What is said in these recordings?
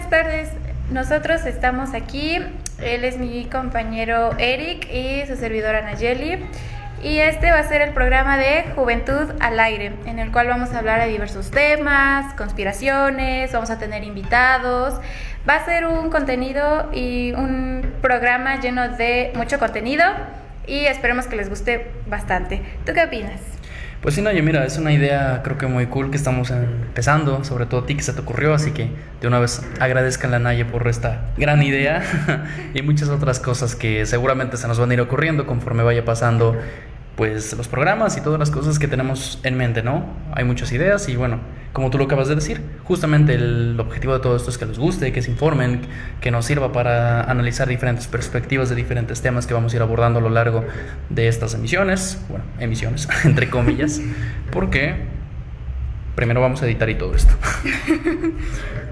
buenas tardes. Nosotros estamos aquí. Él es mi compañero Eric y su servidora Nayeli. Y este va a ser el programa de Juventud al Aire, en el cual vamos a hablar de diversos temas, conspiraciones, vamos a tener invitados. Va a ser un contenido y un programa lleno de mucho contenido y esperemos que les guste bastante. ¿Tú qué opinas? Pues sí, Naye, mira, es una idea creo que muy cool que estamos empezando, sobre todo a ti que se te ocurrió, así que de una vez agradezcanle a Naye por esta gran idea y muchas otras cosas que seguramente se nos van a ir ocurriendo conforme vaya pasando pues los programas y todas las cosas que tenemos en mente, ¿no? Hay muchas ideas y bueno, como tú lo acabas de decir, justamente el objetivo de todo esto es que les guste, que se informen, que nos sirva para analizar diferentes perspectivas de diferentes temas que vamos a ir abordando a lo largo de estas emisiones, entre comillas, porque primero vamos a editar y todo esto.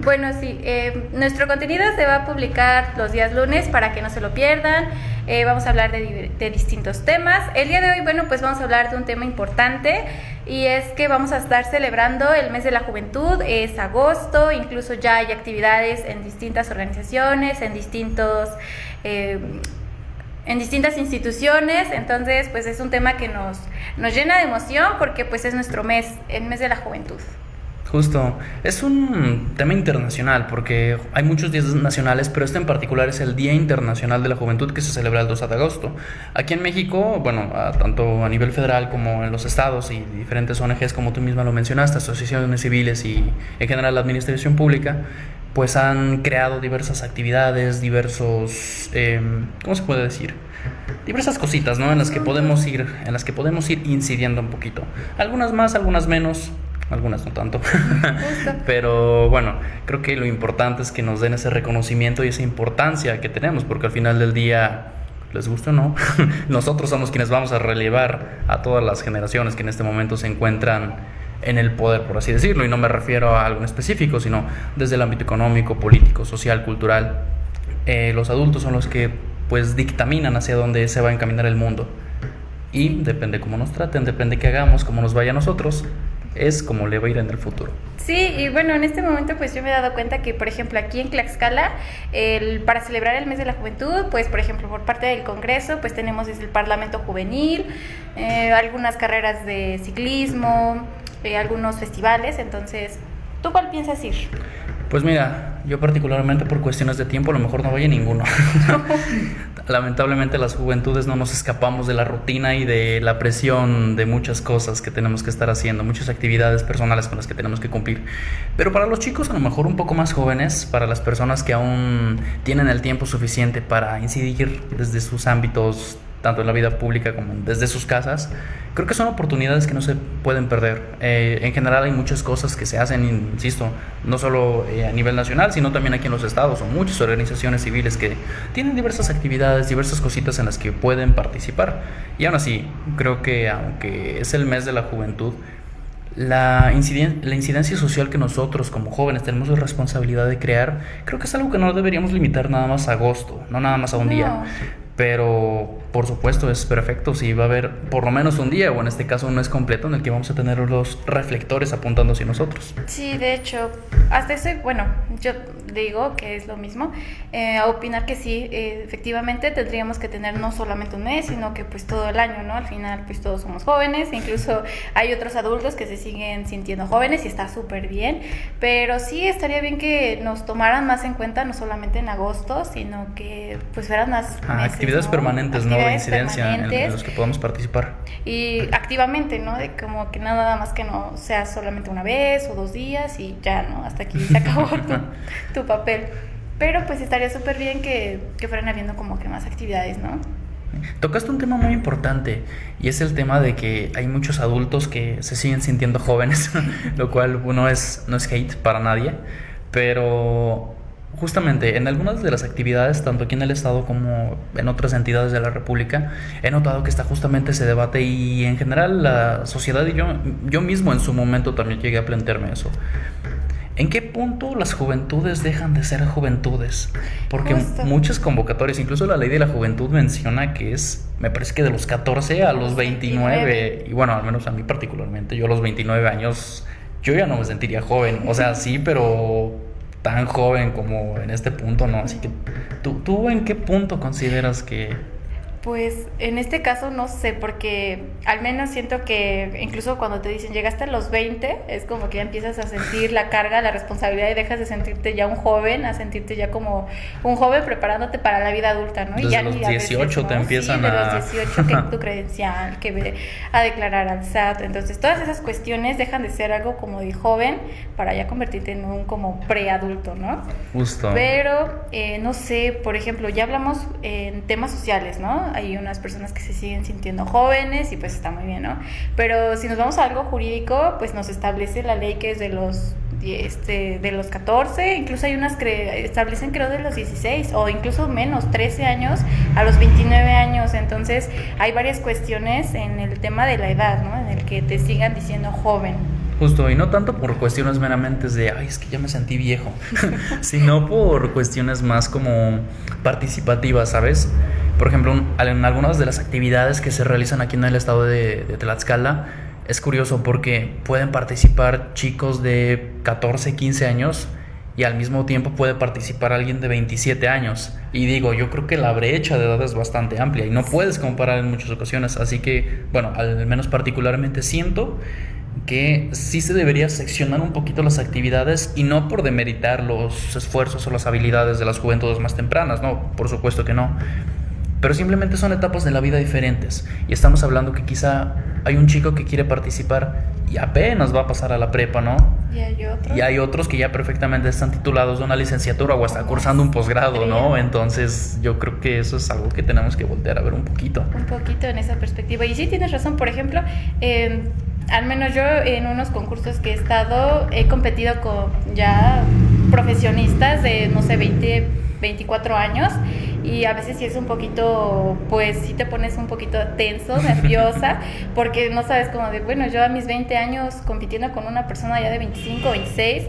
Bueno, sí, nuestro contenido se va a publicar los días lunes para que no se lo pierdan. Vamos a hablar de distintos temas. El día de hoy, bueno, pues vamos a hablar de un tema importante y es que vamos a estar celebrando el mes de la juventud. Es agosto, incluso ya hay actividades en distintas organizaciones, en distintas instituciones. Entonces pues es un tema que nos llena de emoción porque pues es nuestro mes, el mes de la juventud. Justo, es un tema internacional porque hay muchos días nacionales, pero este en particular es el Día Internacional de la Juventud que se celebra el 2 de agosto. Aquí en México, bueno, tanto a nivel federal como en los estados y diferentes ONGs, como tú misma lo mencionaste, asociaciones civiles y en general la administración pública, pues han creado diversas actividades, ¿cómo se puede decir? Diversas cositas, ¿no? En las que podemos ir incidiendo un poquito. Algunas más, algunas menos, algunas no tanto. Pero bueno, creo que lo importante es que nos den ese reconocimiento y esa importancia que tenemos, porque al final del día, les guste o no, nosotros somos quienes vamos a relevar a todas las generaciones que en este momento se encuentran en el poder, por así decirlo, y no me refiero a algo en específico, sino desde el ámbito económico, político, social, cultural. Los adultos son los que pues dictaminan hacia dónde se va a encaminar el mundo, y depende cómo nos traten, depende qué hagamos, cómo nos vaya a nosotros, es como le va a ir en el futuro. Sí, y bueno, en este momento pues yo me he dado cuenta que, por ejemplo, aquí en Tlaxcala, para celebrar el mes de la juventud, pues por ejemplo, por parte del Congreso, pues tenemos desde el Parlamento Juvenil, algunas carreras de ciclismo, algunos festivales. Entonces, ¿tú cuál piensas ir? Pues mira, yo particularmente por cuestiones de tiempo a lo mejor no vaya a ninguno. Lamentablemente las juventudes no nos escapamos de la rutina y de la presión de muchas cosas que tenemos que estar haciendo, muchas actividades personales con las que tenemos que cumplir. Pero para los chicos a lo mejor un poco más jóvenes, para las personas que aún tienen el tiempo suficiente para incidir desde sus ámbitos, tanto en la vida pública como desde sus casas, creo que son oportunidades que no se pueden perder. En general hay muchas cosas que se hacen, insisto, no solo a nivel nacional, sino también aquí en los estados, o muchas organizaciones civiles que tienen diversas actividades, diversas cositas en las que pueden participar. Y aún así, creo que aunque es el mes de la juventud, la incidencia social que nosotros como jóvenes tenemos la responsabilidad de crear, creo que es algo que no deberíamos limitar nada más a agosto, no nada más a un día. Pero por supuesto es perfecto si va a haber por lo menos un día, o en este caso un mes completo, en el que vamos a tener los reflectores apuntando hacia nosotros. Sí, de hecho, hasta eso, bueno, yo digo que es lo mismo, a opinar que sí, efectivamente tendríamos que tener no solamente un mes, sino que pues todo el año, ¿no? Al final pues todos somos jóvenes, incluso hay otros adultos que se siguen sintiendo jóvenes y está súper bien, pero sí estaría bien que nos tomaran más en cuenta, no solamente en agosto, sino que pues fueran más meses, actividades, ¿no? Permanentes, ¿no? De incidencia permanentes, en los que podamos participar. Y activamente, ¿no? De como que nada más que no sea solamente una vez o 2 días y ya, ¿no? Hasta aquí se acabó tu papel. Pero pues estaría súper bien que fueran habiendo como que más actividades, ¿no? Tocaste un tema muy importante y es el tema de que hay muchos adultos que se siguen sintiendo jóvenes, lo cual no es hate para nadie, pero justamente en algunas de las actividades, tanto aquí en el estado como en otras entidades de la República, he notado que está justamente ese debate y en general la sociedad, y yo mismo en su momento también llegué a plantearme eso. ¿En qué punto las juventudes dejan de ser juventudes? Porque muchas convocatorias, incluso la ley de la juventud menciona que es, me parece que de los 14 a los 29, y bueno, al menos a mí particularmente, yo a los 29 años, yo ya no me sentiría joven, o sea, sí, pero tan joven como en este punto, ¿no? Así que, ¿tú en qué punto consideras que... Pues en este caso no sé, porque al menos siento que incluso cuando te dicen llegaste a los 20, es como que ya empiezas a sentir la carga, la responsabilidad y dejas de sentirte ya un joven a sentirte ya como un joven preparándote para la vida adulta, ¿no? Desde y ya los ni a 18 veces, ¿no? te empiezan de a... los 18 que tu credencial, a declarar al SAT, entonces todas esas cuestiones dejan de ser algo como de joven para ya convertirte en un como preadulto, ¿no? Justo. Pero no sé, por ejemplo, ya hablamos en temas sociales, ¿no? Hay unas personas que se siguen sintiendo jóvenes y pues está muy bien, ¿no? Pero si nos vamos a algo jurídico, pues nos establece la ley que es de los 14, incluso hay unas que establecen creo de los 16 o incluso menos, 13 años a los 29 años, entonces hay varias cuestiones en el tema de la edad, ¿no? En el que te sigan diciendo joven. Justo, y no tanto por cuestiones meramente de, ay, es que ya me sentí viejo, sino por cuestiones más como participativas, ¿sabes? Por ejemplo, en algunas de las actividades que se realizan aquí en el estado de Tlaxcala, es curioso porque pueden participar chicos de 14, 15 años y al mismo tiempo puede participar alguien de 27 años. Y digo, yo creo que la brecha de edad es bastante amplia y no puedes comparar en muchas ocasiones. Así que, bueno, al menos particularmente siento que sí se debería seccionar un poquito las actividades y no por demeritar los esfuerzos o las habilidades de las juventudes más tempranas, no, por supuesto que no, pero simplemente son etapas de la vida diferentes y estamos hablando que quizá hay un chico que quiere participar y apenas va a pasar a la prepa, ¿no? Y hay otros que ya perfectamente están titulados de una licenciatura o hasta cursando un posgrado, ¿no? Entonces yo creo que eso es algo que tenemos que voltear a ver un poquito. Un poquito en esa perspectiva. Y sí tienes razón, por ejemplo, al menos yo en unos concursos que he estado, he competido con ya profesionistas de, no sé, 20, 24 años y a veces sí es un poquito, pues sí te pones un poquito tenso, nerviosa, porque no sabes como de, bueno, yo a mis 20 años compitiendo con una persona ya de 25, 26,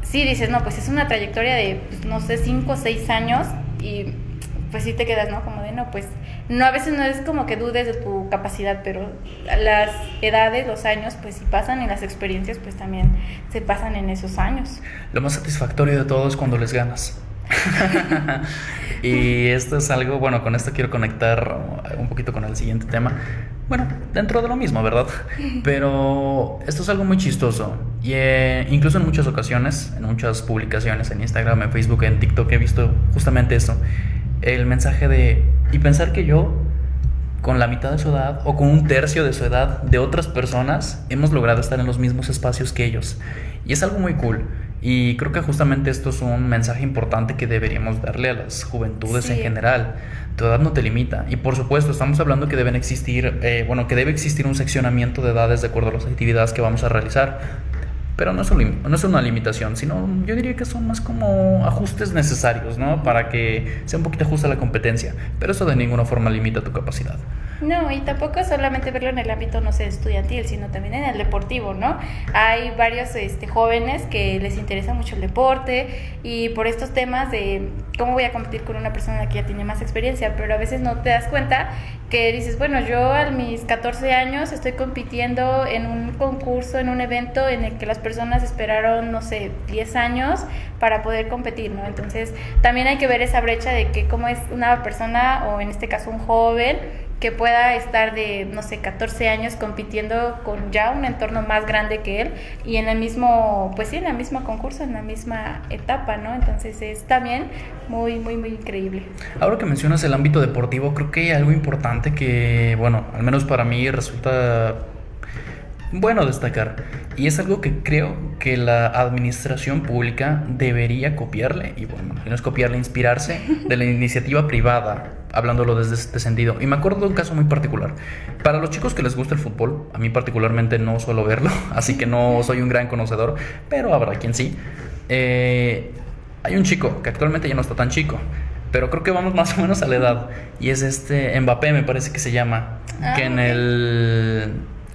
sí dices, no, pues es una trayectoria de, pues, no sé, 5 o 6 años y pues sí te quedas, ¿no? Como de, no, pues, no, a veces no es como que dudes de tu capacidad, pero las edades, los años, pues sí pasan y las experiencias, pues también se pasan en esos años. Lo más satisfactorio de todo es cuando les ganas. Y esto es algo, bueno, con esto quiero conectar un poquito con el siguiente tema. Bueno, dentro de lo mismo, ¿verdad? Pero esto es algo muy chistoso. Y incluso en muchas ocasiones, en muchas publicaciones, en Instagram, en Facebook, en TikTok, he visto justamente eso. El mensaje de, y pensar que yo, con la mitad de su edad o con un tercio de su edad de otras personas, hemos logrado estar en los mismos espacios que ellos. Y es algo muy cool. Y creo que justamente esto es un mensaje importante que deberíamos darle a las juventudes en general. Tu edad no te limita. Y por supuesto, estamos hablando que deben existir, que debe existir un seccionamiento de edades de acuerdo a las actividades que vamos a realizar. Pero no es una limitación, sino yo diría que son más como ajustes necesarios, ¿no? Para que sea un poquito justa la competencia. Pero eso de ninguna forma limita tu capacidad. No, y tampoco es solamente verlo en el ámbito, no sé, estudiantil, sino también en el deportivo, ¿no? Hay varios jóvenes que les interesa mucho el deporte y por estos temas de cómo voy a competir con una persona que ya tiene más experiencia, pero a veces no te das cuenta que dices, bueno, yo a mis 14 años estoy compitiendo en un concurso, en un evento en el que las personas esperaron, no sé, 10 años para poder competir, ¿no? Entonces, también hay que ver esa brecha de que cómo es una persona, o en este caso un joven, que pueda estar de, no sé, 14 años compitiendo con ya un entorno más grande que él y en el mismo, pues sí, en el mismo concurso, en la misma etapa, ¿no? Entonces es también muy, muy, muy increíble. Ahora que mencionas el ámbito deportivo, creo que hay algo importante que, bueno, al menos para mí resulta bueno destacar, y es algo que creo que la administración pública debería copiarle, y bueno, no es copiarle, inspirarse de la iniciativa privada, hablándolo desde este sentido. Y me acuerdo de un caso muy particular. Para los chicos que les gusta el fútbol, a mí particularmente no suelo verlo, así que no soy un gran conocedor, pero habrá quien sí. Hay un chico que actualmente ya no está tan chico, pero creo que vamos más o menos a la edad, y es Mbappé, me parece que se llama, que en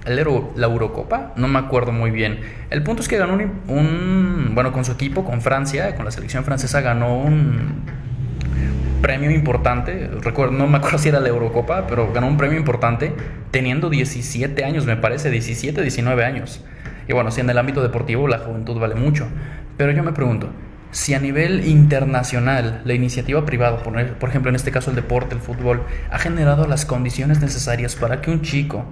la Eurocopa, no me acuerdo muy bien. El punto es que ganó bueno, con su equipo, con Francia, con la selección francesa, ganó un premio importante. Recuerdo, no me acuerdo si era la Eurocopa, pero ganó un premio importante teniendo 17 años, me parece, 17, 19 años. Y bueno, si en el ámbito deportivo la juventud vale mucho. Pero yo me pregunto, Si a nivel internacional la iniciativa privada, por ejemplo en este caso el deporte, el fútbol, ha generado las condiciones necesarias para que un chico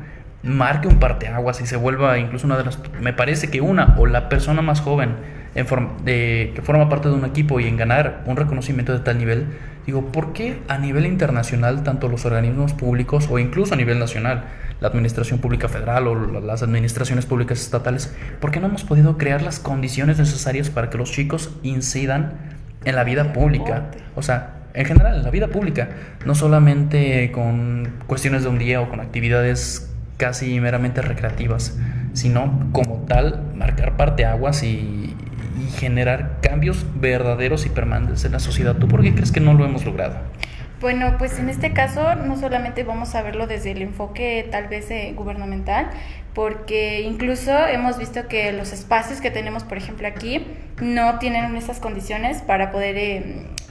marque un parteaguas y se vuelva incluso una de las, me parece que una o la persona más joven que forma parte de un equipo y en ganar un reconocimiento de tal nivel, digo, ¿por qué a nivel internacional tanto los organismos públicos o incluso a nivel nacional, la administración pública federal o las administraciones públicas estatales, por qué no hemos podido crear las condiciones necesarias para que los chicos incidan en la vida pública? O sea, en general, en la vida pública, no solamente con cuestiones de un día o con actividades casi meramente recreativas, sino como tal marcar parteaguas y generar cambios verdaderos y permanentes en la sociedad. ¿Tú por qué crees que no lo hemos logrado? Bueno, pues en este caso no solamente vamos a verlo desde el enfoque tal vez gubernamental, porque incluso hemos visto que los espacios que tenemos, por ejemplo, aquí, no tienen esas condiciones para poder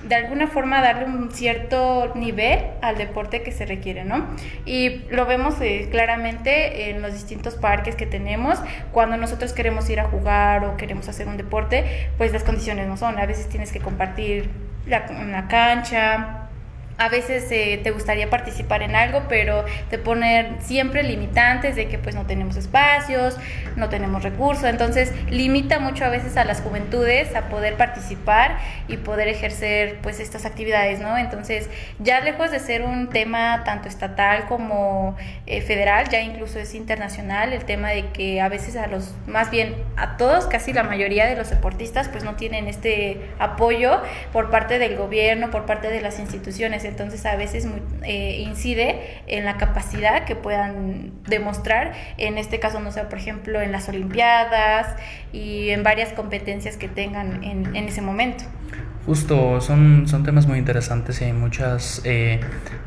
de alguna forma darle un cierto nivel al deporte que se requiere, ¿no? Y lo vemos claramente en los distintos parques que tenemos. Cuando nosotros queremos ir a jugar o queremos hacer un deporte, pues las condiciones no son. A veces tienes que compartir una cancha. A veces te gustaría participar en algo, pero te ponen siempre limitantes de que pues no tenemos espacios, no tenemos recursos, entonces limita mucho a veces a las juventudes a poder participar y poder ejercer pues estas actividades, ¿no? Entonces ya lejos de ser un tema tanto estatal como federal, ya incluso es internacional el tema de que a veces más bien a todos, casi la mayoría de los deportistas pues no tienen este apoyo por parte del gobierno, por parte de las instituciones. Entonces a veces incide en la capacidad que puedan demostrar, en este caso, no sé, por ejemplo, en las Olimpiadas y en varias competencias que tengan en ese momento. Justo, son temas muy interesantes y hay muchas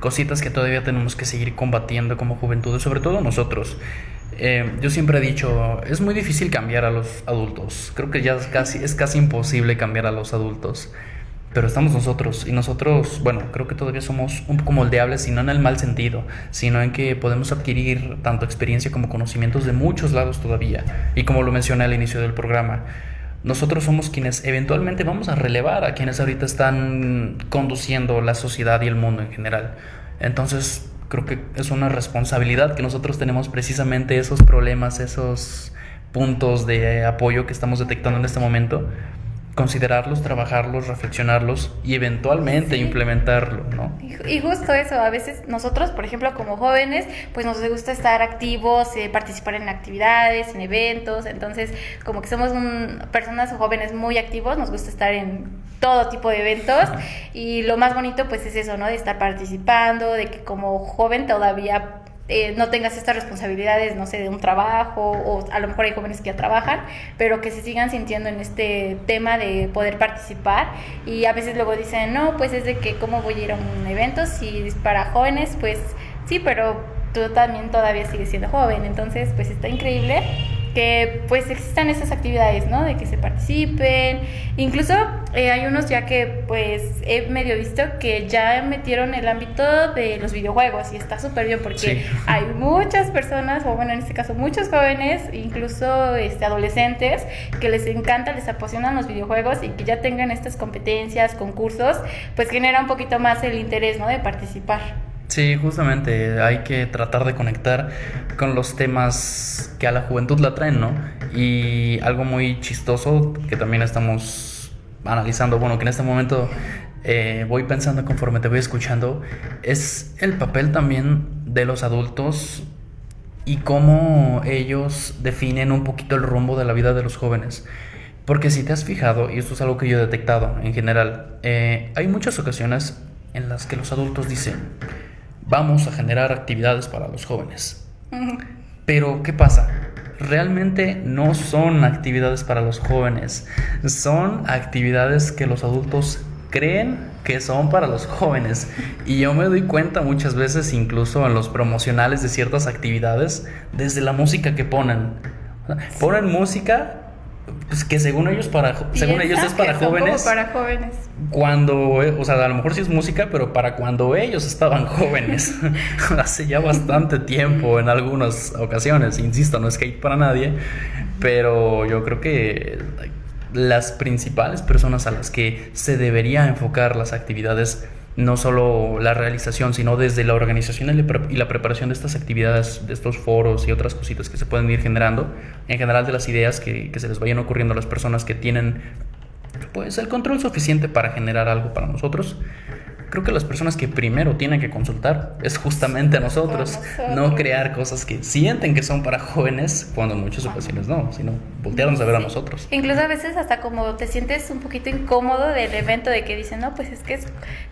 cositas que todavía tenemos que seguir combatiendo como juventud, sobre todo nosotros. Yo siempre he dicho, es muy difícil cambiar a los adultos, creo que ya es casi imposible cambiar a los adultos. Pero estamos nosotros, y nosotros, bueno, creo que todavía somos un poco moldeables, y no en el mal sentido, sino en que podemos adquirir tanto experiencia como conocimientos de muchos lados todavía. Y como lo mencioné al inicio del programa, nosotros somos quienes eventualmente vamos a relevar a quienes ahorita están conduciendo la sociedad y el mundo en general. Entonces, creo que es una responsabilidad que nosotros tenemos precisamente esos problemas, esos puntos de apoyo que estamos detectando en este momento, considerarlos, trabajarlos, reflexionarlos y eventualmente implementarlo, ¿no? Y justo eso, a veces nosotros, por ejemplo, como jóvenes, pues nos gusta estar activos, participar en actividades, en eventos, entonces como que somos personas jóvenes muy activos, nos gusta estar en todo tipo de eventos y lo más bonito pues es eso, ¿no? De estar participando, de que como joven todavía no tengas estas responsabilidades, no sé, de un trabajo, o a lo mejor hay jóvenes que ya trabajan, pero que se sigan sintiendo en este tema de poder participar. Y a veces luego dicen, no, pues es de que cómo voy a ir a un evento si es para jóvenes, pues sí, pero tú también todavía sigues siendo joven, entonces pues está increíble que pues existan esas actividades, ¿no? De que se participen, incluso hay unos ya que pues he medio visto que ya metieron el ámbito de los videojuegos y está súper bien porque sí. Hay muchas personas, o bueno en este caso muchos jóvenes, incluso adolescentes, que les encanta, les apasionan los videojuegos y que ya tengan estas competencias, concursos, pues genera un poquito más el interés, ¿no? De participar. Sí, justamente hay que tratar de conectar con los temas que a la juventud la traen, ¿no? Y algo muy chistoso que también estamos analizando, bueno, que en este momento voy pensando conforme te voy escuchando, es el papel también de los adultos y cómo ellos definen un poquito el rumbo de la vida de los jóvenes. Porque si te has fijado, y esto es algo que yo he detectado en general, hay muchas ocasiones en las que los adultos dicen: vamos a generar actividades para los jóvenes. Pero, ¿qué pasa? Realmente no son actividades para los jóvenes. Son actividades que los adultos creen que son para los jóvenes. Y yo me doy cuenta muchas veces, incluso en los promocionales de ciertas actividades, desde la música que ponen. Ponen música pues, que según ellos es para jóvenes. Para jóvenes. Cuando, o sea, a lo mejor sí es música, pero para cuando ellos estaban jóvenes, hace ya bastante tiempo en algunas ocasiones, insisto, no es hate para nadie, pero yo creo que las principales personas a las que se debería enfocar las actividades, no solo la realización, sino desde la organización y la preparación de estas actividades, de estos foros y otras cositas que se pueden ir generando, en general de las ideas que se les vayan ocurriendo a las personas que tienen pues el control suficiente para generar algo para nosotros. Creo que las personas que primero tienen que consultar es justamente a nosotros, no crear cosas que sienten que son para jóvenes, cuando en muchas ocasiones no, sino voltearnos a ver a nosotros. Incluso a veces hasta como te sientes un poquito incómodo del evento, de que dicen, no, pues es que es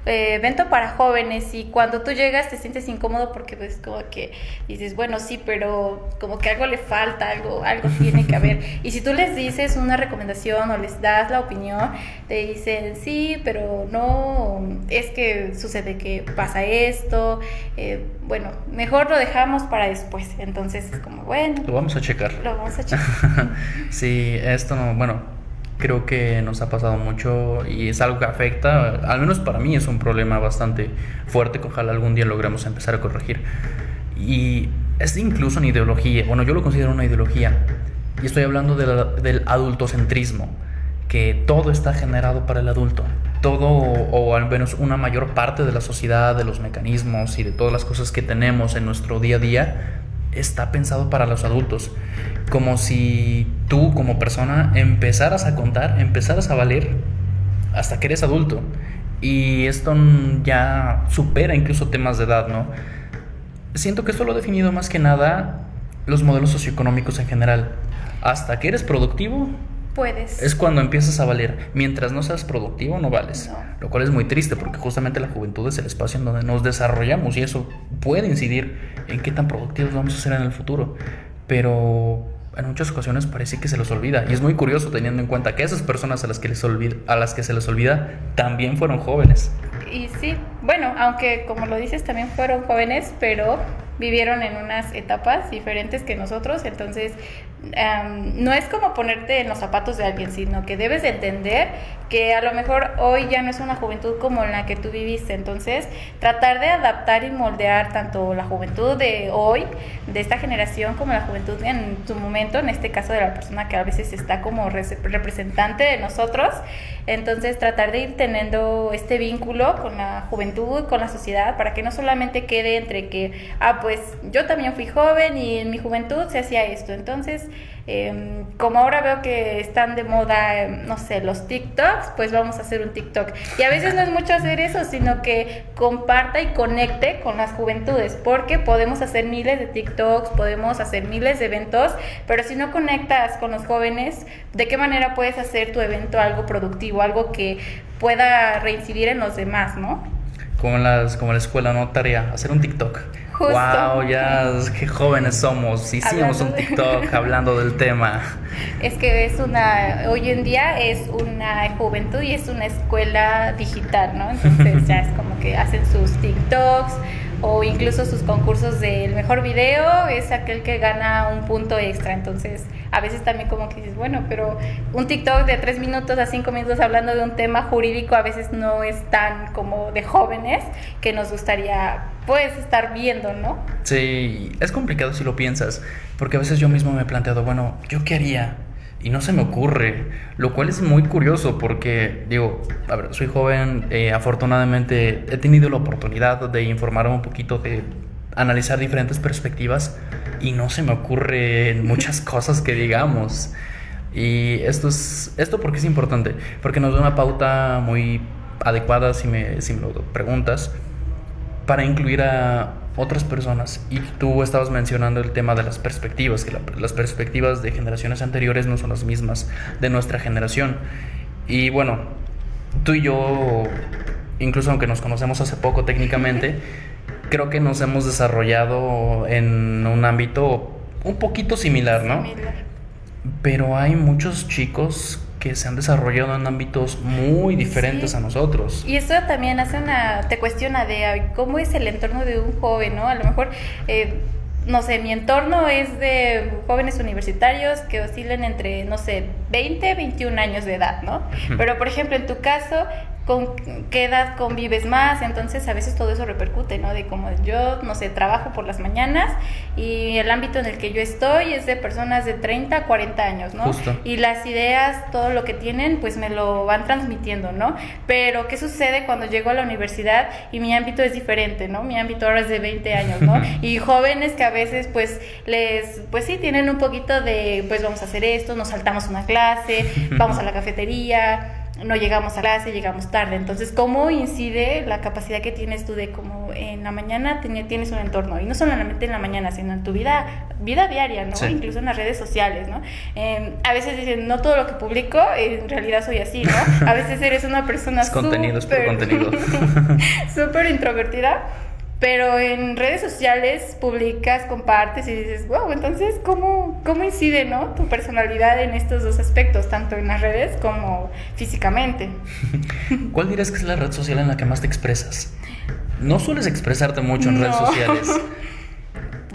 evento para jóvenes, y cuando tú llegas te sientes incómodo porque pues como que dices, bueno, sí, pero como que algo le falta, algo tiene que haber. Y si tú les dices una recomendación o les das la opinión, te dicen, sí, pero no, es que sucede que pasa esto, bueno, mejor lo dejamos para después. Entonces es como, bueno, lo vamos a checar. Sí, esto no, bueno, creo que nos ha pasado mucho y es algo que afecta, al menos para mí es un problema bastante fuerte que ojalá algún día logremos empezar a corregir. Y es incluso una ideología, bueno, yo lo considero una ideología, y estoy hablando del adultocentrismo, que todo está generado para el adulto. Todo, o al menos una mayor parte de la sociedad, de los mecanismos y de todas las cosas que tenemos en nuestro día a día, está pensado para los adultos. Como si tú como persona empezaras a contar, empezaras a valer hasta que eres adulto. Y esto ya supera incluso temas de edad, ¿no? Siento que esto lo ha definido más que nada los modelos socioeconómicos en general. Hasta que eres productivo, puedes. Es cuando empiezas a valer. Mientras no seas productivo, no vales. No. Lo cual es muy triste, porque justamente la juventud es el espacio en donde nos desarrollamos, y eso puede incidir en qué tan productivos vamos a ser en el futuro. Pero en muchas ocasiones parece que se los olvida. Y es muy curioso, teniendo en cuenta que esas personas a las que se les olvida también fueron jóvenes. Y sí, bueno, aunque como lo dices, también fueron jóvenes, pero vivieron en unas etapas diferentes que nosotros. Entonces no es como ponerte en los zapatos de alguien, sino que debes de entender que a lo mejor hoy ya no es una juventud como la que tú viviste. Entonces tratar de adaptar y moldear tanto la juventud de hoy, de esta generación, como la juventud en su momento, en este caso de la persona que a veces está como representante de nosotros. Entonces tratar de ir teniendo este vínculo con la juventud, con la sociedad, para que no solamente quede entre que, pues yo también fui joven y en mi juventud se hacía esto. Entonces, como ahora veo que están de moda, no sé, los TikToks, pues vamos a hacer un TikTok. Y a veces no es mucho hacer eso, sino que comparta y conecte con las juventudes, porque podemos hacer miles de TikToks, podemos hacer miles de eventos, pero si no conectas con los jóvenes, ¿de qué manera puedes hacer tu evento algo productivo, algo que pueda reincidir en los demás, ¿no? Como la escuela, ¿no? Tarea, hacer un TikTok. Justo. Wow, ya qué jóvenes somos. Hicimos un TikTok hablando del tema. Es que hoy en día es una juventud y es una escuela digital, ¿no? Entonces ya es como que hacen sus TikToks, o incluso sus concursos del mejor video es aquel que gana un punto extra. Entonces a veces también como que dices, bueno, pero un TikTok de 3 minutos a 5 minutos hablando de un tema jurídico a veces no es tan como de jóvenes que nos gustaría pues estar viendo, ¿no? Sí, es complicado si lo piensas, porque a veces yo mismo me he planteado, bueno, ¿yo qué haría? Y no se me ocurre, lo cual es muy curioso porque, digo, a ver, soy joven, afortunadamente he tenido la oportunidad de informarme un poquito, de analizar diferentes perspectivas, y no se me ocurren muchas cosas que digamos. Y esto porque es importante, porque nos da una pauta muy adecuada, si me lo preguntas, para incluir a otras personas. Y tú estabas mencionando el tema de las perspectivas, que las perspectivas de generaciones anteriores no son las mismas de nuestra generación. Y bueno, tú y yo, incluso aunque nos conocemos hace poco técnicamente, creo que nos hemos desarrollado en un ámbito un poquito similar, ¿no? Pero hay muchos chicos que se han desarrollado en ámbitos muy diferentes a nosotros. Y eso también te cuestiona de cómo es el entorno de un joven, ¿no? A lo mejor, no sé, mi entorno es de jóvenes universitarios que oscilan entre, no sé, 20, 21 años de edad, ¿no? Pero, por ejemplo, en tu caso, con qué edad convives más, entonces a veces todo eso repercute, ¿no? De como yo, no sé, trabajo por las mañanas y el ámbito en el que yo estoy es de personas de 30 a 40 años, ¿no? Justo. Y las ideas, todo lo que tienen, pues me lo van transmitiendo, ¿no? Pero ¿qué sucede cuando llego a la universidad y mi ámbito es diferente, ¿no? Mi ámbito ahora es de 20 años, ¿no? Y jóvenes que a veces pues sí tienen un poquito de, pues vamos a hacer esto, nos saltamos una clase, vamos a la cafetería, no llegamos a clase, llegamos tarde. Entonces, ¿cómo incide la capacidad que tienes tú de como en la mañana tienes un entorno? Y no solamente en la mañana, sino en tu vida diaria, ¿no? Sí. Incluso en las redes sociales, ¿no? A veces dicen, no todo lo que publico, en realidad soy así, ¿no? A veces eres una persona Es contenido, es puro contenido. súper introvertida, pero en redes sociales publicas, compartes y dices, wow, entonces, ¿cómo incide, no, tu personalidad en estos dos aspectos, tanto en las redes como físicamente? ¿Cuál dirías que es la red social en la que más te expresas? No sueles expresarte mucho en redes sociales.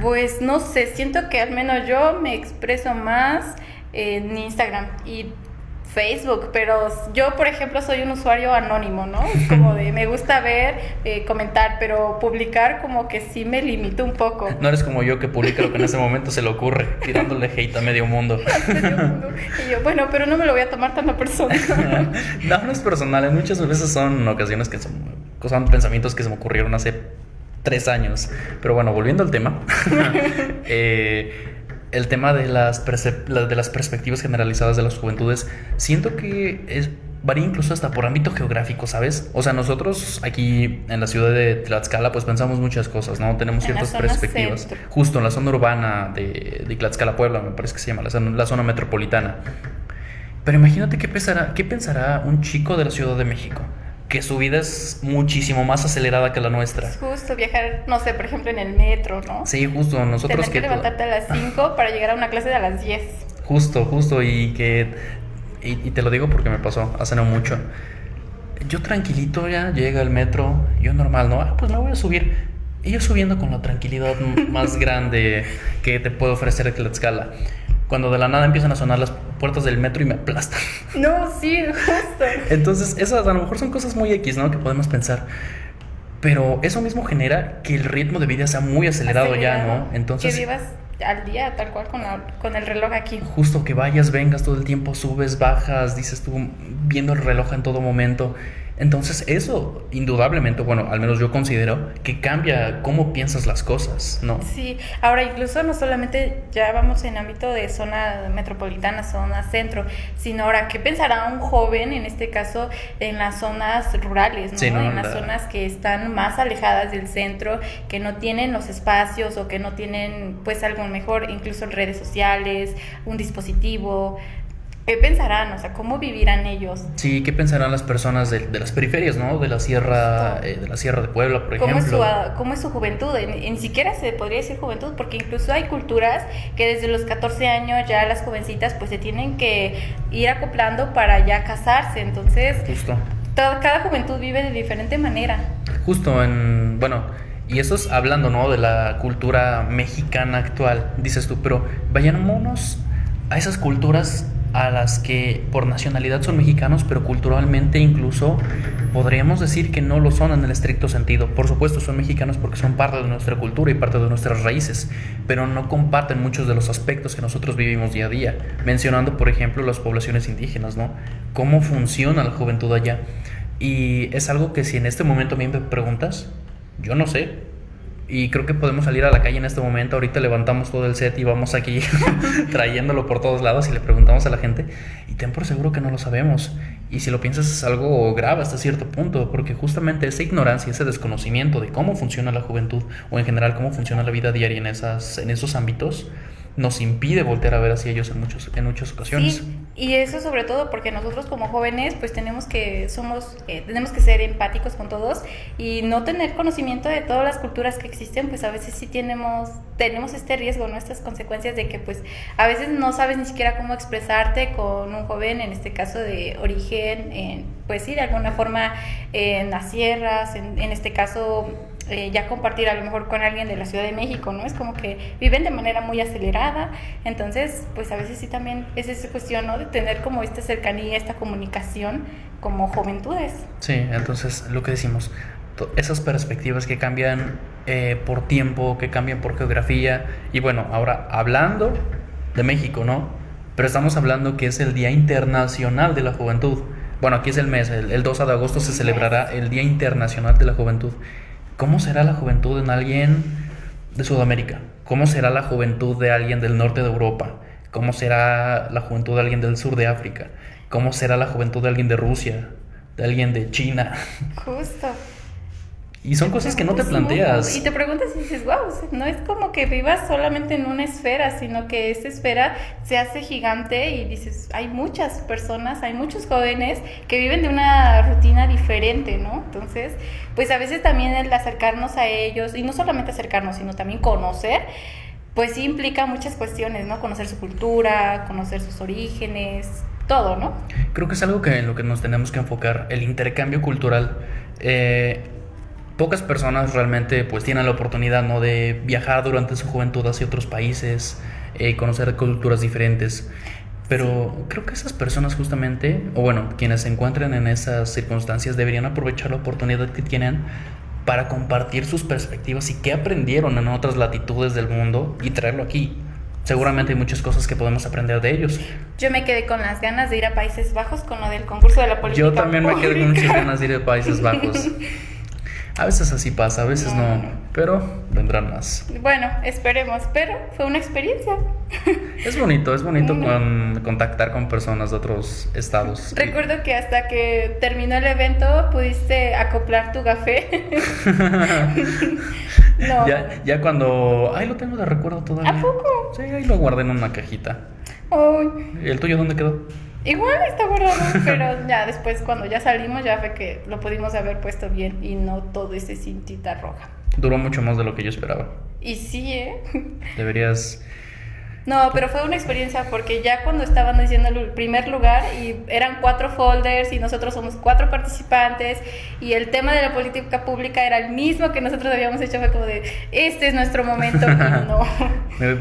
Pues no sé, siento que al menos yo me expreso más en Instagram y Facebook, pero yo, por ejemplo, soy un usuario anónimo, ¿no? Como de, me gusta ver, comentar, pero publicar como que sí me limito un poco. No eres como yo que publica lo que en ese momento se le ocurre, tirándole hate a medio mundo. Y yo, bueno, pero no me lo voy a tomar tan a personal. No es personal, muchas veces son ocasiones que son pensamientos que se me ocurrieron hace 3 años. Pero bueno, volviendo al tema. El tema de las perspectivas generalizadas de las juventudes, siento que varía incluso hasta por ámbito geográfico, ¿sabes? O sea, nosotros aquí en la ciudad de Tlaxcala pues pensamos muchas cosas, ¿no? Tenemos ciertas perspectivas. Centro. Justo en la zona urbana de Tlaxcala, Puebla, me parece que se llama, la zona metropolitana. Pero imagínate qué pensará un chico de la Ciudad de México, que su vida es muchísimo más acelerada que la nuestra. Es justo viajar, no sé, por ejemplo, en el metro, ¿no? Sí, justo, nosotros tener que levantarte a las 5 para llegar a una clase de a las 10. Justo, y te lo digo porque me pasó hace no mucho. Yo tranquilito ya, llega el metro, yo normal, ¿no? Pues me voy a subir. Y yo subiendo con la tranquilidad más grande que te puede ofrecer Tlaxcala. Cuando de la nada empiezan a sonar las puertas del metro y me aplastan. No, sí, justo. Entonces, esas a lo mejor son cosas muy X, ¿no? Que podemos pensar. Pero eso mismo genera que el ritmo de vida sea muy acelerado ya, ¿no? Entonces, que vivas al día, tal cual, con el reloj aquí. Justo que vayas, vengas todo el tiempo, subes, bajas, dices tú, viendo el reloj en todo momento. Entonces eso, indudablemente, bueno, al menos yo considero que cambia cómo piensas las cosas, ¿no? Sí, ahora incluso no solamente ya vamos en ámbito de zona metropolitana, zona centro, sino ahora, ¿qué pensará un joven, en este caso, en las zonas rurales, ¿no? Sí, en las zonas que están más alejadas del centro, que no tienen los espacios o que no tienen, pues, algo mejor, incluso en redes sociales, un dispositivo. ¿Qué pensarán? O sea, ¿cómo vivirán ellos? Sí, ¿qué pensarán las personas de las periferias, ¿no? De la sierra de Puebla, por ejemplo. ¿Cómo es su juventud? Ni siquiera se podría decir juventud, porque incluso hay culturas que desde los 14 años ya las jovencitas pues se tienen que ir acoplando para ya casarse. Entonces, justo. Cada juventud vive de diferente manera. Justo y eso es hablando, ¿no? De la cultura mexicana actual, dices tú, pero vayámonos a esas culturas a las que por nacionalidad son mexicanos, pero culturalmente incluso podríamos decir que no lo son en el estricto sentido. Por supuesto son mexicanos porque son parte de nuestra cultura y parte de nuestras raíces, pero no comparten muchos de los aspectos que nosotros vivimos día a día, mencionando por ejemplo las poblaciones indígenas, ¿no? ¿Cómo funciona la juventud allá? Y es algo que si en este momento a mí me preguntas, yo no sé. Y creo que podemos salir a la calle en este momento. Ahorita levantamos todo el set y vamos aquí trayéndolo por todos lados y le preguntamos a la gente. Y ten por seguro que no lo sabemos. Y si lo piensas es algo grave hasta cierto punto, porque justamente esa ignorancia, ese desconocimiento de cómo funciona la juventud o en general cómo funciona la vida diaria en esos ámbitos nos impide voltear a ver hacia ellos en muchas ocasiones. Sí, y eso sobre todo porque nosotros como jóvenes pues tenemos que ser empáticos con todos y no tener conocimiento de todas las culturas que existen, pues a veces sí tenemos este riesgo, ¿no? Estas consecuencias de que pues a veces no sabes ni siquiera cómo expresarte con un joven, en este caso de origen, pues sí, de alguna forma en las sierras, en este caso ya compartir a lo mejor con alguien de la Ciudad de México, ¿no? Es como que viven de manera muy acelerada, entonces pues a veces sí también es esa cuestión, ¿no? De tener como esta cercanía, esta comunicación como juventudes. Sí, entonces lo que decimos, esas perspectivas que cambian por tiempo, que cambian por geografía, y bueno, ahora hablando de México, ¿no? Pero estamos hablando que es el Día Internacional de la Juventud. Bueno, aquí es el mes, el 12 de agosto se celebrará el Día Internacional de la Juventud. ¿Cómo será la juventud en alguien de Sudamérica? ¿Cómo será la juventud de alguien del norte de Europa? ¿Cómo será la juventud de alguien del sur de África? ¿Cómo será la juventud de alguien de Rusia? ¿De alguien de China? Justo. Y son cosas que no te planteas. Y te preguntas y dices, wow, no es como que vivas solamente en una esfera, sino que esa esfera se hace gigante y dices, hay muchas personas, hay muchos jóvenes que viven de una rutina diferente, ¿no? Entonces, pues a veces también el acercarnos a ellos, y no solamente acercarnos, sino también conocer, pues sí implica muchas cuestiones, ¿no? Conocer su cultura, conocer sus orígenes, todo, ¿no? Creo que es algo en lo que nos tenemos que enfocar, el intercambio cultural. Pocas personas realmente pues tienen la oportunidad, ¿no?, de viajar durante su juventud hacia otros países, conocer culturas diferentes. Pero sí, creo que esas personas justamente, o bueno, quienes se encuentren en esas circunstancias deberían aprovechar la oportunidad que tienen para compartir sus perspectivas y qué aprendieron en otras latitudes del mundo y traerlo aquí. Seguramente hay muchas cosas que podemos aprender de ellos. Yo me quedé con las ganas de ir a Países Bajos con lo del concurso de la política Yo también pública. me quedé con muchas ganas de ir a Países Bajos. A veces así pasa, a veces no, pero vendrán más. Bueno, esperemos, pero fue una experiencia. Es bonito contactar con personas de otros estados. Recuerdo que hasta que terminó el evento pudiste acoplar tu café. No. Ya cuando... Ahí lo tengo de recuerdo todavía. ¿A poco? Sí, ahí lo guardé en una cajita. Ay. ¿Y el tuyo dónde quedó? Igual está guardado, pero ya después cuando ya salimos ya fue que lo pudimos haber puesto bien y no todo ese cintita roja. Duró mucho más de lo que yo esperaba. Y sí, Deberías... No, pero fue una experiencia porque ya cuando estaban diciendo el primer lugar y eran 4 folders y nosotros somos 4 participantes y el tema de la política pública era el mismo que nosotros habíamos hecho, fue como de, este es nuestro momento. Y no.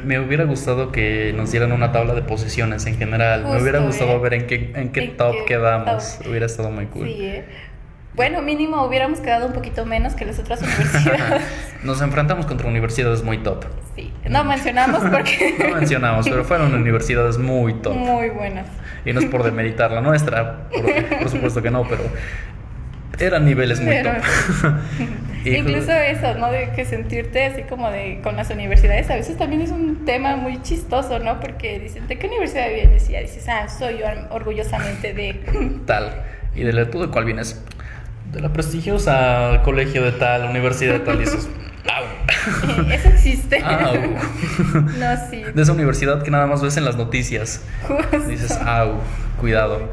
Me hubiera gustado que nos dieran una tabla de posiciones en general. Justo, me hubiera gustado ver en qué top quedamos. Hubiera estado muy cool. Sí, Bueno, mínimo hubiéramos quedado un poquito menos que las otras universidades. Nos enfrentamos contra universidades muy top. Sí, no mencionamos porque... No mencionamos, pero fueron universidades muy top. Muy buenas. Y no es por demeritar la nuestra, por supuesto que no, pero eran niveles muy top. Incluso eso, ¿no? De que sentirte así como con las universidades, a veces también es un tema muy chistoso, ¿no? Porque dicen, ¿de qué universidad vienes? Y ya dices, soy yo orgullosamente de... Tal. ¿Y ¿tú de cuál vienes? De la prestigiosa colegio de tal, universidad de tal, y dices, ¡au! Eso existe. ¡Au! No, sí. De esa universidad que nada más ves en las noticias. Justo. Dices, ¡au! Cuidado.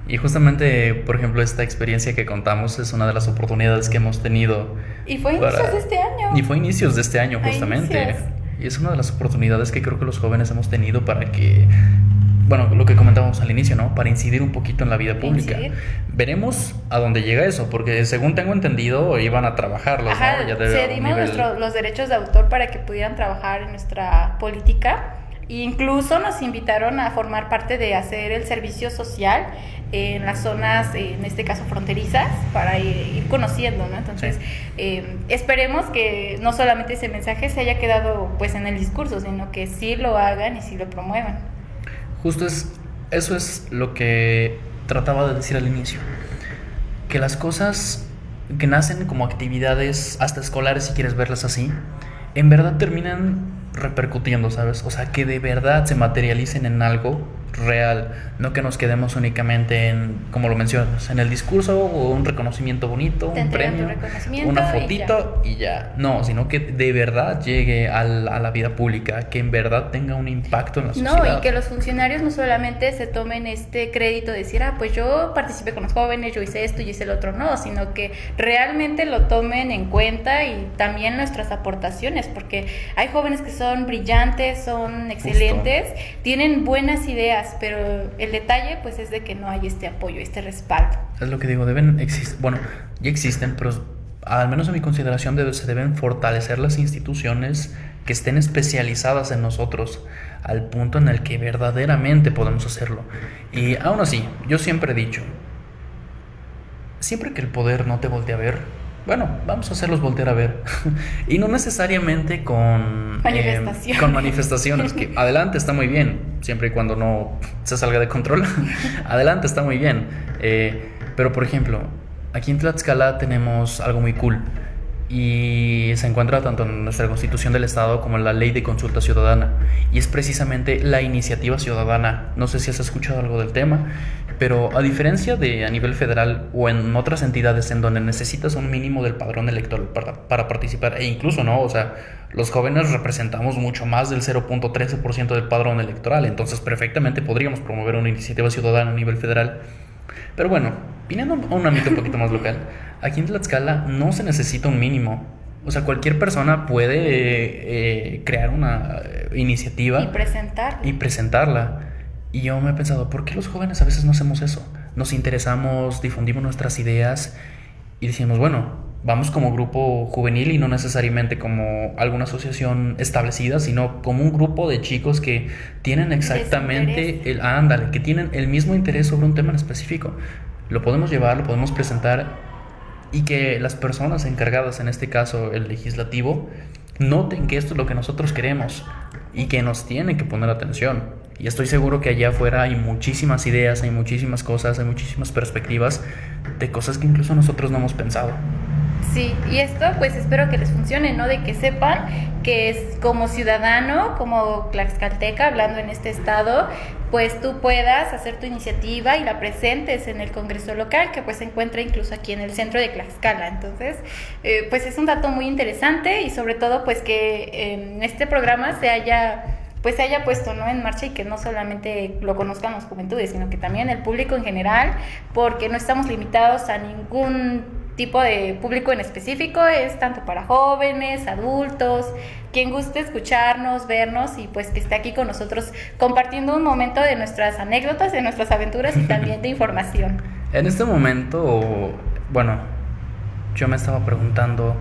Y justamente, por ejemplo, esta experiencia que contamos es una de las oportunidades que hemos tenido. Y fue inicios de este año. Y fue inicios de este año, justamente. Y es una de las oportunidades que creo que los jóvenes hemos tenido para que... Bueno, lo que comentábamos al inicio, ¿no? Para incidir un poquito en la vida pública. Veremos a dónde llega eso, porque según tengo entendido, iban a trabajarlos, ¿no? Ya cedimos los derechos de autor para que pudieran trabajar en nuestra política. E incluso nos invitaron a formar parte de hacer el servicio social en las zonas, en este caso fronterizas, para ir conociendo, ¿no? Entonces, esperemos que no solamente ese mensaje se haya quedado pues en el discurso, sino que sí lo hagan y sí lo promuevan. Justo eso es lo que trataba de decir al inicio, que las cosas que nacen como actividades hasta escolares, si quieres verlas así, en verdad terminan repercutiendo, ¿sabes? O sea, que de verdad se materialicen en algo real, no que nos quedemos únicamente en, como lo mencionas, en el discurso o un reconocimiento bonito, un premio, una fotito y ya. No, sino que de verdad llegue a la vida pública, que en verdad tenga un impacto en la sociedad. No, y que los funcionarios no solamente se tomen este crédito de decir, pues yo participé con los jóvenes, yo hice esto y hice el otro, no, sino que realmente lo tomen en cuenta y también nuestras aportaciones, porque hay jóvenes que son brillantes, son excelentes, tienen buenas ideas, pero el detalle pues es de que no hay este apoyo, este respaldo. Es lo que digo, deben existir, bueno, ya existen, pero al menos en mi consideración, se deben fortalecer las instituciones que estén especializadas en nosotros, al punto en el que verdaderamente podemos hacerlo. Y aún así, yo siempre he dicho, siempre que el poder no te voltee a ver, bueno, vamos a hacerlos voltear a ver. Y no necesariamente con manifestaciones, que adelante está muy bien, siempre y cuando no se salga de control. Adelante está muy bien. Pero por ejemplo, aquí en Tlaxcala tenemos algo muy cool. Y se encuentra tanto en nuestra Constitución del Estado como en la Ley de Consulta Ciudadana. Y es precisamente la iniciativa ciudadana. No sé si has escuchado algo del tema, pero a diferencia de a nivel federal o en otras entidades en donde necesitas un mínimo del padrón electoral para participar, e incluso no, o sea, los jóvenes representamos mucho más del 0.13% del padrón electoral, entonces perfectamente podríamos promover una iniciativa ciudadana a nivel federal. Pero bueno, viniendo a un ámbito un poquito más local, aquí en Tlaxcala no se necesita un mínimo. O sea, cualquier persona puede crear una iniciativa y presentarla. Y yo me he pensado, ¿por qué los jóvenes a veces no hacemos eso? Nos interesamos, difundimos nuestras ideas y decimos, bueno, vamos como grupo juvenil y no necesariamente como alguna asociación establecida, sino como un grupo de chicos que tienen exactamente que tienen el mismo interés sobre un tema en específico. Lo podemos llevar, lo podemos presentar, y que las personas encargadas, en este caso el legislativo, noten que esto es lo que nosotros queremos y que nos tienen que poner atención. Y estoy seguro que allá afuera hay muchísimas ideas, hay muchísimas cosas, hay muchísimas perspectivas de cosas que incluso nosotros no hemos pensado. Sí, y esto pues espero que les funcione, ¿no? De que sepan que es como ciudadano, como tlaxcalteca, hablando en este estado, pues tú puedas hacer tu iniciativa y la presentes en el Congreso local, que pues se encuentra incluso aquí en el centro de Tlaxcala. Entonces, pues es un dato muy interesante, y sobre todo pues que en este programa se haya puesto, ¿no?, en marcha, y que no solamente lo conozcan las juventudes, sino que también el público en general, porque no estamos limitados a ningún tipo de público en específico, es tanto para jóvenes, adultos, quien guste escucharnos, vernos, y pues que esté aquí con nosotros compartiendo un momento de nuestras anécdotas, de nuestras aventuras y también de información. En este momento, bueno, yo me estaba preguntando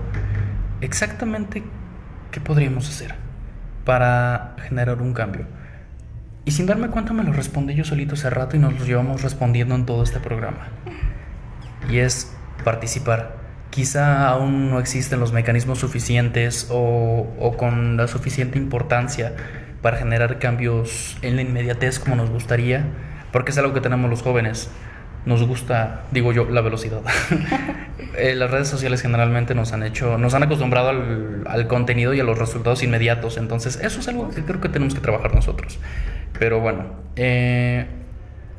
exactamente qué podríamos hacer para generar un cambio. Y sin darme cuenta me lo respondí yo solito hace rato, y nos lo llevamos respondiendo en todo este programa. Y es participar. Quizá aún no existen los mecanismos suficientes o con la suficiente importancia para generar cambios en la inmediatez como nos gustaría, porque es algo que tenemos los jóvenes. Nos gusta, digo yo, la velocidad. Las redes sociales generalmente nos han acostumbrado al contenido y a los resultados inmediatos. Entonces eso es algo que creo que tenemos que trabajar nosotros. Pero bueno, me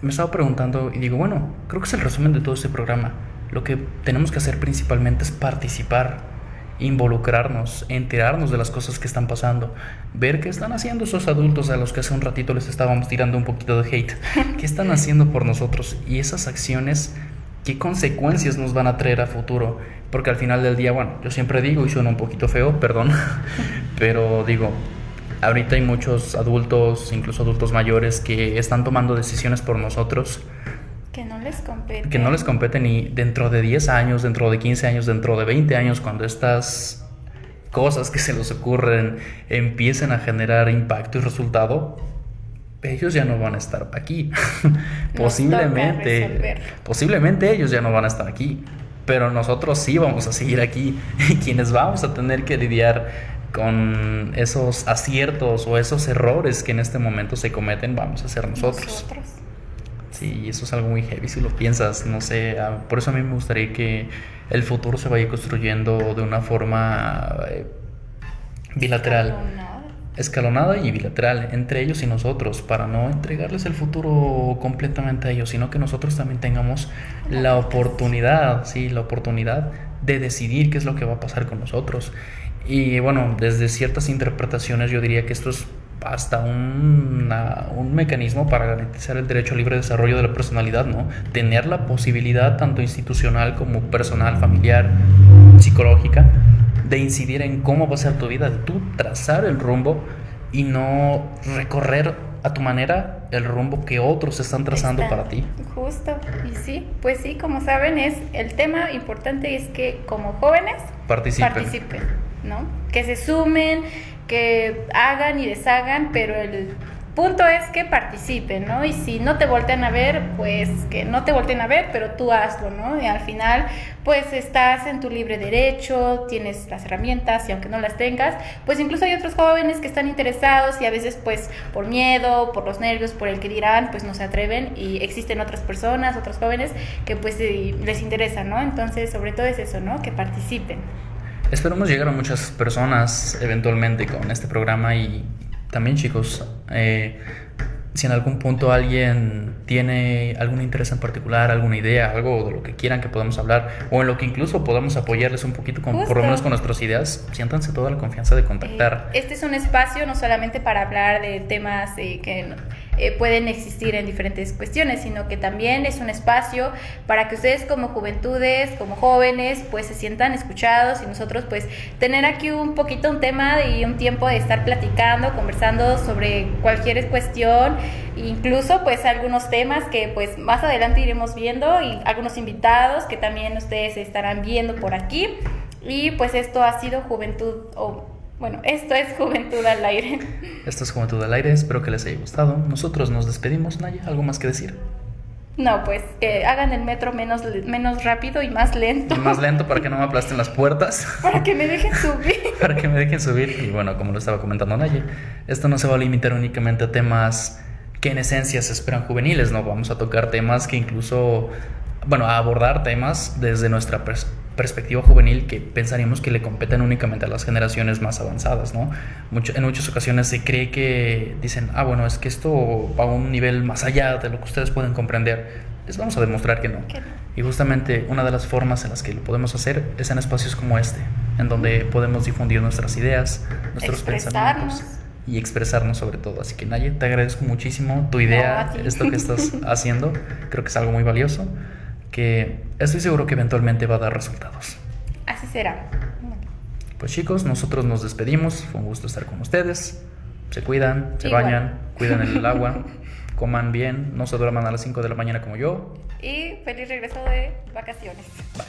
estaba preguntando y digo, bueno, creo que es el resumen de todo este programa. Lo que tenemos que hacer principalmente es participar, involucrarnos, enterarnos de las cosas que están pasando, ver qué están haciendo esos adultos a los que hace un ratito les estábamos tirando un poquito de hate, qué están haciendo por nosotros, y esas acciones, qué consecuencias nos van a traer a futuro. Porque al final del día, bueno, yo siempre digo, y suena un poquito feo, perdón, pero digo, ahorita hay muchos adultos, incluso adultos mayores, que están tomando decisiones por nosotros que no les competen, y dentro de 10 años, dentro de 15 años, dentro de 20 años, cuando estas cosas que se les ocurren empiecen a generar impacto y resultado, ellos ya no van a estar aquí. Posiblemente ellos ya no van a estar aquí, pero nosotros sí vamos a seguir aquí, y quienes vamos a tener que lidiar con esos aciertos o esos errores que en este momento se cometen vamos a ser nosotros. Sí, eso es algo muy heavy si lo piensas, no sé, por eso a mí me gustaría que el futuro se vaya construyendo de una forma bilateral, escalonada y bilateral, entre ellos y nosotros, para no entregarles el futuro completamente a ellos, sino que nosotros también tengamos la oportunidad de decidir qué es lo que va a pasar con nosotros. Y bueno, desde ciertas interpretaciones yo diría que esto es hasta un mecanismo para garantizar el derecho al libre desarrollo de la personalidad, ¿no? Tener la posibilidad, tanto institucional como personal, familiar, psicológica, de incidir en cómo va a ser tu vida, de tú trazar el rumbo y no recorrer a tu manera el rumbo que otros están trazando para ti. Justo, y sí, pues sí, como saben, el tema importante es que como jóvenes participen, ¿no? Que se sumen, que hagan y deshagan, pero el punto es que participen, ¿no? Y si no te voltean a ver, pues que no te volteen a ver, pero tú hazlo, ¿no? Y al final, pues estás en tu libre derecho, tienes las herramientas y aunque no las tengas, pues incluso hay otros jóvenes que están interesados y a veces pues por miedo, por los nervios, por el que dirán, pues no se atreven y existen otras personas, otros jóvenes que pues les interesa, ¿no? Entonces, sobre todo es eso, ¿no? Que participen. Esperamos llegar a muchas personas eventualmente con este programa y también, chicos, si en algún punto alguien tiene algún interés en particular, alguna idea, algo de lo que quieran que podamos hablar o en lo que incluso podamos apoyarles un poquito, por lo menos con nuestras ideas, siéntanse toda la confianza de contactar. Este es un espacio no solamente para hablar de temas que pueden existir en diferentes cuestiones, sino que también es un espacio para que ustedes como juventudes, como jóvenes, pues se sientan escuchados y nosotros pues tener aquí un poquito un tema y un tiempo de estar platicando, conversando sobre cualquier cuestión, incluso pues algunos temas que pues más adelante iremos viendo y algunos invitados que también ustedes estarán viendo por aquí. Y pues esto ha sido esto es Juventud al Aire. Esto es Juventud al Aire, espero que les haya gustado. Nosotros nos despedimos. Naya, ¿algo más que decir? No, pues que hagan el metro menos rápido y más lento. Más lento para que no me aplasten las puertas. Para que me dejen subir. Para que me dejen subir. Y bueno, como lo estaba comentando Naya, esto no se va a limitar únicamente a temas que en esencia se esperan juveniles, ¿no? Vamos a tocar temas que incluso, a abordar temas desde nuestra perspectiva juvenil que pensaríamos que le competen únicamente a las generaciones más avanzadas, ¿no? En muchas ocasiones se cree que dicen, es que esto va a un nivel más allá de lo que ustedes pueden comprender. Les vamos a demostrar que no. Y justamente una de las formas en las que lo podemos hacer es en espacios como este, en donde podemos difundir nuestras ideas, nuestros pensamientos y expresarnos sobre todo. Así que Naya, te agradezco muchísimo tu idea, esto que estás haciendo, creo que es algo muy valioso, que estoy seguro que eventualmente va a dar resultados. Así será. Pues chicos, nosotros nos despedimos, fue un gusto estar con ustedes, se cuidan, se bañan, cuidan el agua, coman bien, no se duerman a las 5 de la mañana como yo. Y feliz regreso de vacaciones. Bye.